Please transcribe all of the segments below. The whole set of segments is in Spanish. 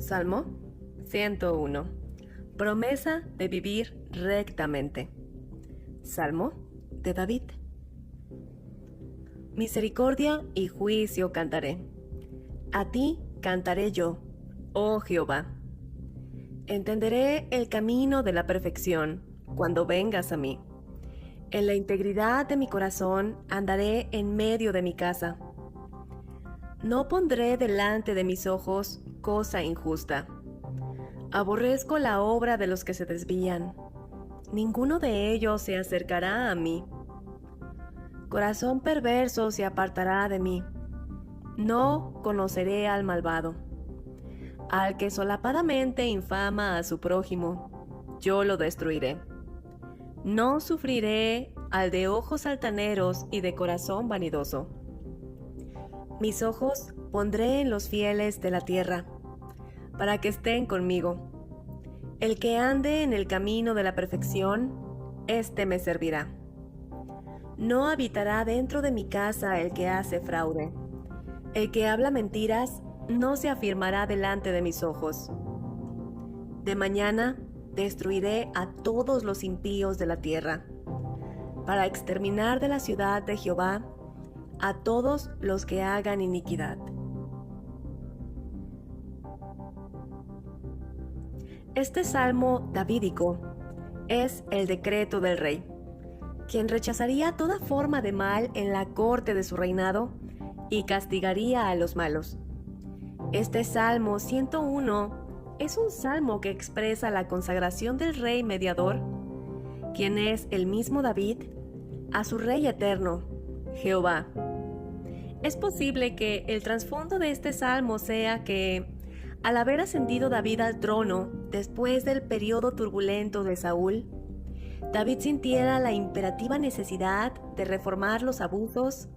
Salmo 101. Promesa de vivir rectamente. Salmo de David. Misericordia y juicio cantaré. A ti cantaré yo, oh Jehová. Entenderé el camino de la perfección cuando vengas a mí. En la integridad de mi corazón andaré en medio de mi casa. No pondré delante de mis ojos cosa injusta. Aborrezco la obra de los que se desvían. Ninguno de ellos se acercará a mí. Corazón perverso se apartará de mí. No conoceré al malvado. Al que solapadamente infama a su prójimo, yo lo destruiré. No sufriré al de ojos altaneros y de corazón vanidoso. Mis ojos pondré en los fieles de la tierra, para que estén conmigo. El que ande en el camino de la perfección, éste me servirá. No habitará dentro de mi casa el que hace fraude. El que habla mentiras no se afirmará delante de mis ojos. De mañana destruiré a todos los impíos de la tierra, para exterminar de la ciudad de Jehová a todos los que hagan iniquidad. Este salmo davídico es el decreto del rey, quien rechazaría toda forma de mal en la corte de su reinado y castigaría a los malos. Este Salmo 101 es un salmo que expresa la consagración del rey mediador, quien es el mismo David, a su rey eterno, Jehová. Es posible que el trasfondo de este salmo sea que, al haber ascendido David al trono después del periodo turbulento de Saúl, David sintiera la imperativa necesidad de reformar los abusos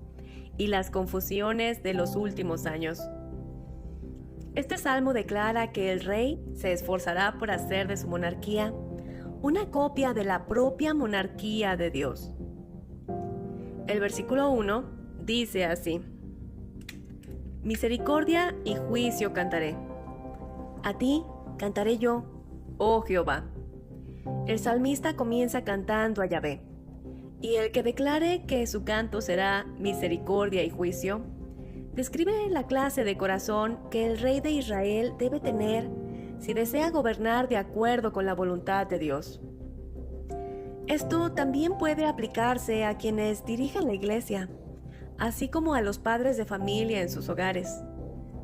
y las confusiones de los últimos años. Este salmo declara que el rey se esforzará por hacer de su monarquía una copia de la propia monarquía de Dios. El versículo 1 dice así: Misericordia y juicio cantaré. A ti cantaré yo, oh Jehová. El salmista comienza cantando a Yahvé, y el que declare que su canto será misericordia y juicio, describe la clase de corazón que el rey de Israel debe tener si desea gobernar de acuerdo con la voluntad de Dios. Esto también puede aplicarse a quienes dirigen la iglesia, así como a los padres de familia en sus hogares.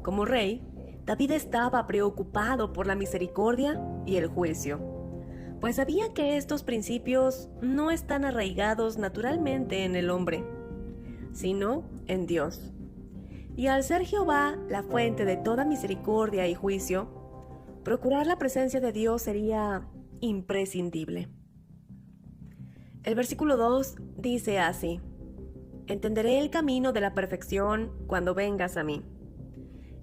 Como rey, David estaba preocupado por la misericordia y el juicio, pues sabía que estos principios no están arraigados naturalmente en el hombre, sino en Dios. Y al ser Jehová la fuente de toda misericordia y juicio, procurar la presencia de Dios sería imprescindible. El versículo 2 dice así: Entenderé el camino de la perfección cuando vengas a mí.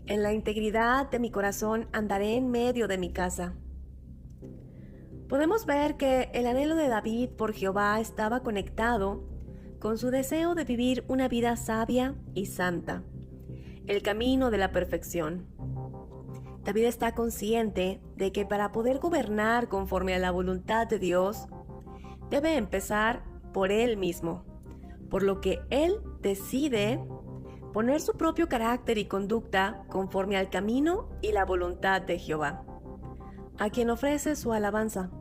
En la integridad de mi corazón andaré en medio de mi casa. Podemos ver que el anhelo de David por Jehová estaba conectado con su deseo de vivir una vida sabia y santa, el camino de la perfección. David está consciente de que para poder gobernar conforme a la voluntad de Dios, debe empezar por él mismo, por lo que él decide poner su propio carácter y conducta conforme al camino y la voluntad de Jehová, a quien ofrece su alabanza.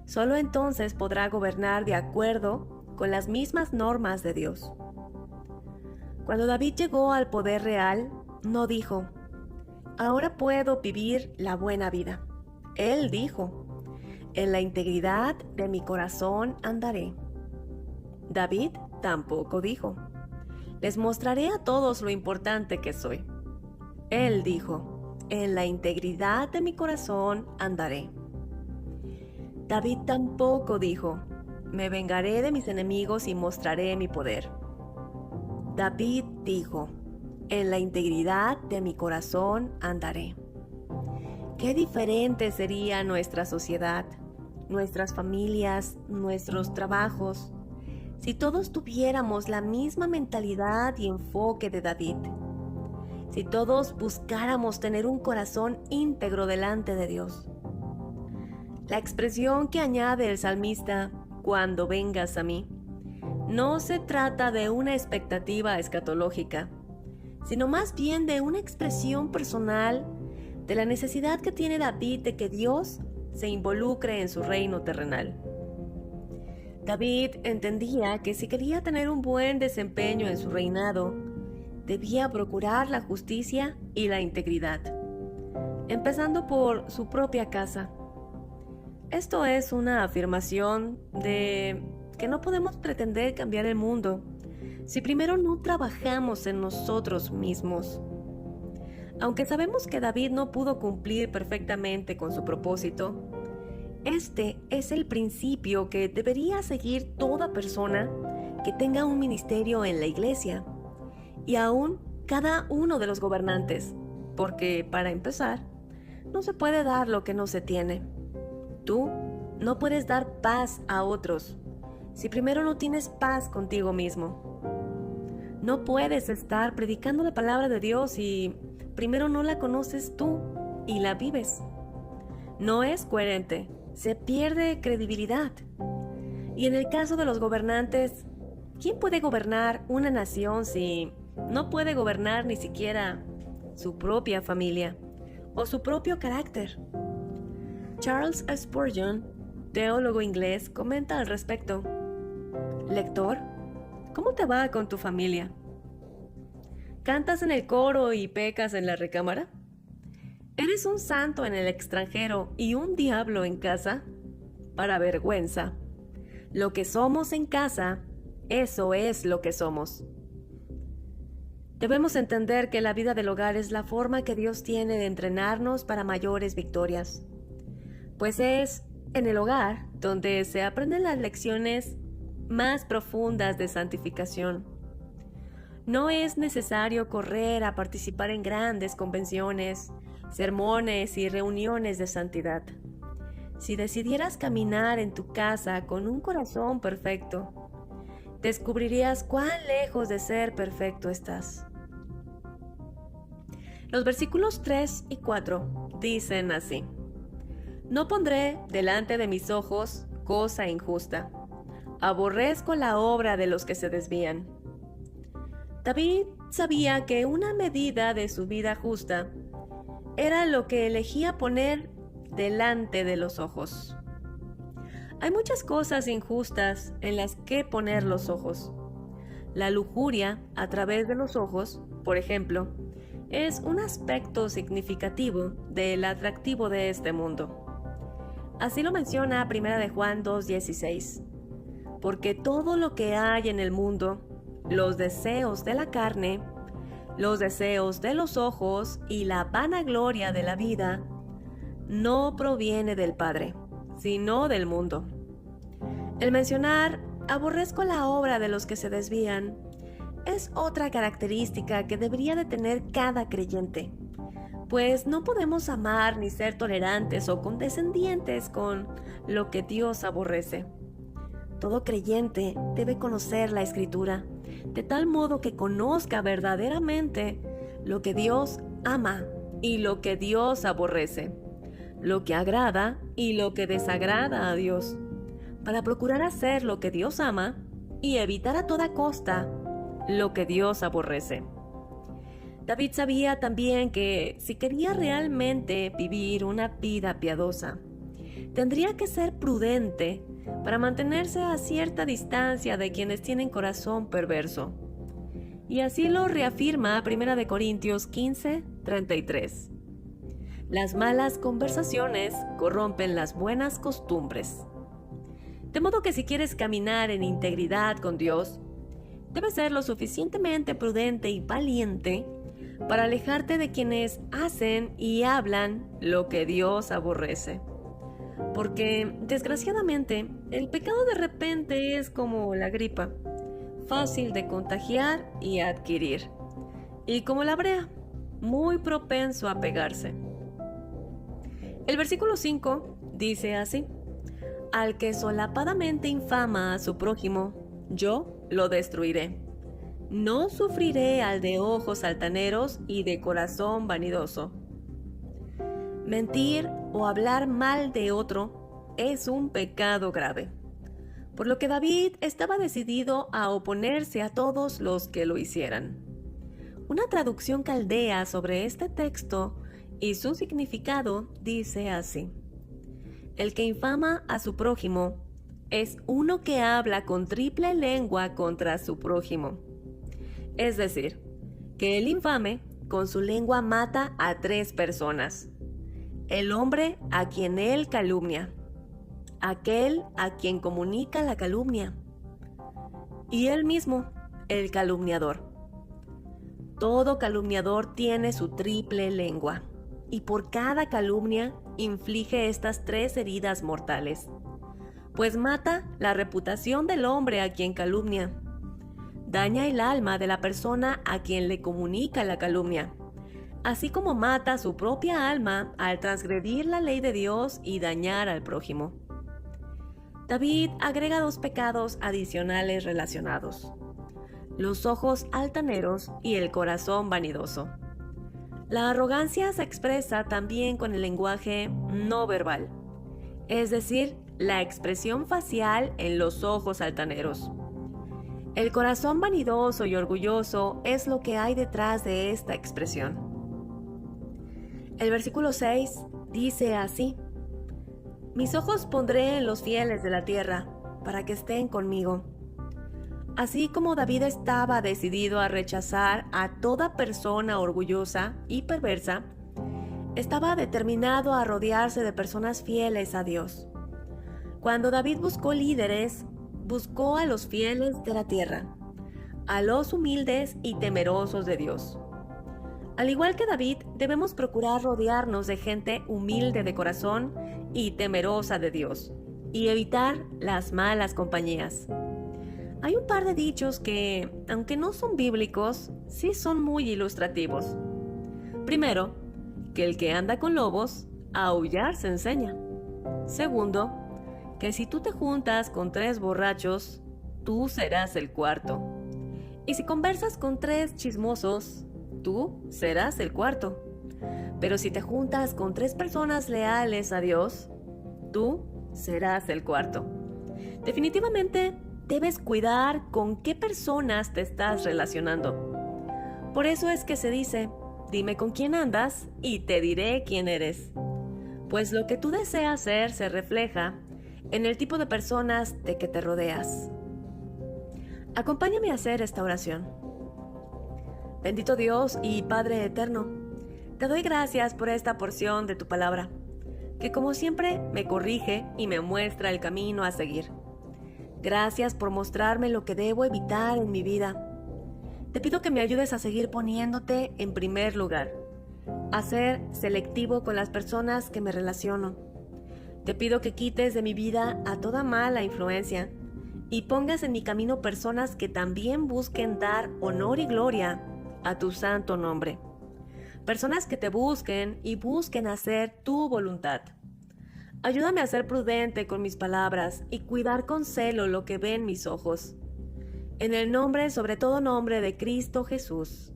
Solo entonces podrá gobernar de acuerdo con las mismas normas de Dios. Cuando David llegó al poder real, no dijo: ahora puedo vivir la buena vida. Él dijo: en la integridad de mi corazón andaré. David tampoco dijo: les mostraré a todos lo importante que soy. Él dijo: en la integridad de mi corazón andaré. David tampoco dijo: me vengaré de mis enemigos y mostraré mi poder. David dijo: en la integridad de mi corazón andaré. Qué diferente sería nuestra sociedad, nuestras familias, nuestros trabajos, si todos tuviéramos la misma mentalidad y enfoque de David. si todos buscáramos tener un corazón íntegro delante de Dios. La expresión que añade el salmista, cuando vengas a mí, no se trata de una expectativa escatológica, sino más bien de una expresión personal de la necesidad que tiene David de que Dios se involucre en su reino terrenal. David entendía que si quería tener un buen desempeño en su reinado, debía procurar la justicia y la integridad, empezando por su propia casa. Esto es una afirmación de que no podemos pretender cambiar el mundo si primero no trabajamos en nosotros mismos. Aunque sabemos que David no pudo cumplir perfectamente con su propósito, este es el principio que debería seguir toda persona que tenga un ministerio en la iglesia, y aún cada uno de los gobernantes, porque, para empezar, no se puede dar lo que no se tiene. Tú no puedes dar paz a otros si primero no tienes paz contigo mismo. No puedes estar predicando la palabra de Dios si primero no la conoces tú y la vives. No es coherente, se pierde credibilidad. Y en el caso de los gobernantes, ¿quién puede gobernar una nación si no puede gobernar ni siquiera su propia familia o su propio carácter? Charles Spurgeon, teólogo inglés, comenta al respecto: Lector, ¿cómo te va con tu familia? ¿Cantas en el coro y pecas en la recámara? ¿Eres un santo en el extranjero y un diablo en casa? Para vergüenza. Lo que somos en casa, eso es lo que somos. Debemos entender que la vida del hogar es la forma que Dios tiene de entrenarnos para mayores victorias, pues es en el hogar donde se aprenden las lecciones más profundas de santificación. No es necesario correr a participar en grandes convenciones, sermones y reuniones de santidad. Si decidieras caminar en tu casa con un corazón perfecto, descubrirías cuán lejos de ser perfecto estás. Los versículos 3 y 4 dicen así: No pondré delante de mis ojos cosa injusta. Aborrezco la obra de los que se desvían. David sabía que una medida de su vida justa era lo que elegía poner delante de los ojos. Hay muchas cosas injustas en las que poner los ojos. La lujuria a través de los ojos, por ejemplo, es un aspecto significativo del atractivo de este mundo. Así lo menciona 1 de Juan 2:16. Porque todo lo que hay en el mundo, los deseos de la carne, los deseos de los ojos y la vanagloria de la vida, no proviene del Padre, sino del mundo. El mencionar aborrezco la obra de los que se desvían es otra característica que debería de tener cada creyente, pues no podemos amar ni ser tolerantes o condescendientes con lo que Dios aborrece. Todo creyente debe conocer la Escritura, de tal modo que conozca verdaderamente lo que Dios ama y lo que Dios aborrece, lo que agrada y lo que desagrada a Dios, para procurar hacer lo que Dios ama y evitar a toda costa lo que Dios aborrece. David sabía también que si quería realmente vivir una vida piadosa, tendría que ser prudente para mantenerse a cierta distancia de quienes tienen corazón perverso. Y así lo reafirma 1 de Corintios 15:33. Las malas conversaciones corrompen las buenas costumbres. De modo que si quieres caminar en integridad con Dios, debes ser lo suficientemente prudente y valiente para alejarte de quienes hacen y hablan lo que Dios aborrece. Porque, desgraciadamente, el pecado de repente es como la gripa, fácil de contagiar y adquirir, y como la brea, muy propenso a pegarse. El versículo 5 dice así: Al que solapadamente infama a su prójimo, yo lo destruiré. No sufriré al de ojos altaneros y de corazón vanidoso. Mentir o hablar mal de otro es un pecado grave, por lo que David estaba decidido a oponerse a todos los que lo hicieran. Una traducción caldea sobre este texto y su significado dice así: el que infama a su prójimo es uno que habla con triple lengua contra su prójimo. Es decir, que el infame con su lengua mata a 3 personas. El hombre a quien él calumnia, aquel a quien comunica la calumnia, y él mismo, el calumniador. Todo calumniador tiene su triple lengua, y por cada calumnia inflige estas 3 heridas mortales, pues mata la reputación del hombre a quien calumnia, daña el alma de la persona a quien le comunica la calumnia, así como mata su propia alma al transgredir la ley de Dios y dañar al prójimo. David agrega 2 pecados adicionales relacionados: los ojos altaneros y el corazón vanidoso. La arrogancia se expresa también con el lenguaje no verbal, es decir, la expresión facial en los ojos altaneros. El corazón vanidoso y orgulloso es lo que hay detrás de esta expresión. El versículo 6 dice así: mis ojos pondré en los fieles de la tierra, para que estén conmigo. Así como David estaba decidido a rechazar a toda persona orgullosa y perversa, estaba determinado a rodearse de personas fieles a Dios. Cuando David buscó líderes, buscó a los fieles de la tierra, a los humildes y temerosos de Dios. Al igual que David, debemos procurar rodearnos de gente humilde de corazón y temerosa de Dios, y evitar las malas compañías. Hay un par de dichos que, aunque no son bíblicos, sí son muy ilustrativos. Primero, que el que anda con lobos, a aullar se enseña. Segundo, que si tú te juntas con 3 borrachos, tú serás el cuarto. Y si conversas con 3 chismosos, tú serás el cuarto. Pero si te juntas con 3 personas leales a Dios, tú serás el cuarto. Definitivamente, debes cuidar con qué personas te estás relacionando. Por eso es que se dice: dime con quién andas y te diré quién eres. Pues lo que tú deseas ser se refleja en el tipo de personas de que te rodeas. Acompáñame a hacer esta oración. Bendito Dios y Padre eterno, te doy gracias por esta porción de tu palabra, que como siempre me corrige y me muestra el camino a seguir. Gracias por mostrarme lo que debo evitar en mi vida. Te pido que me ayudes a seguir poniéndote en primer lugar, a ser selectivo con las personas que me relaciono. Te pido que quites de mi vida a toda mala influencia y pongas en mi camino personas que también busquen dar honor y gloria a tu santo nombre. Personas que te busquen y busquen hacer tu voluntad. Ayúdame a ser prudente con mis palabras y cuidar con celo lo que ven mis ojos. En el nombre, sobre todo nombre, de Cristo Jesús.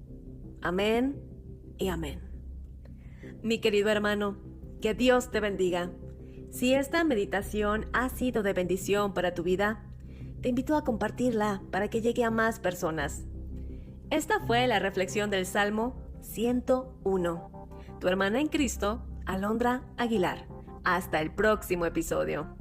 Amén y amén. Mi querido hermano, que Dios te bendiga. Si esta meditación ha sido de bendición para tu vida, te invito a compartirla para que llegue a más personas. Esta fue la reflexión del Salmo 101. Tu hermana en Cristo, Alondra Aguilar. Hasta el próximo episodio.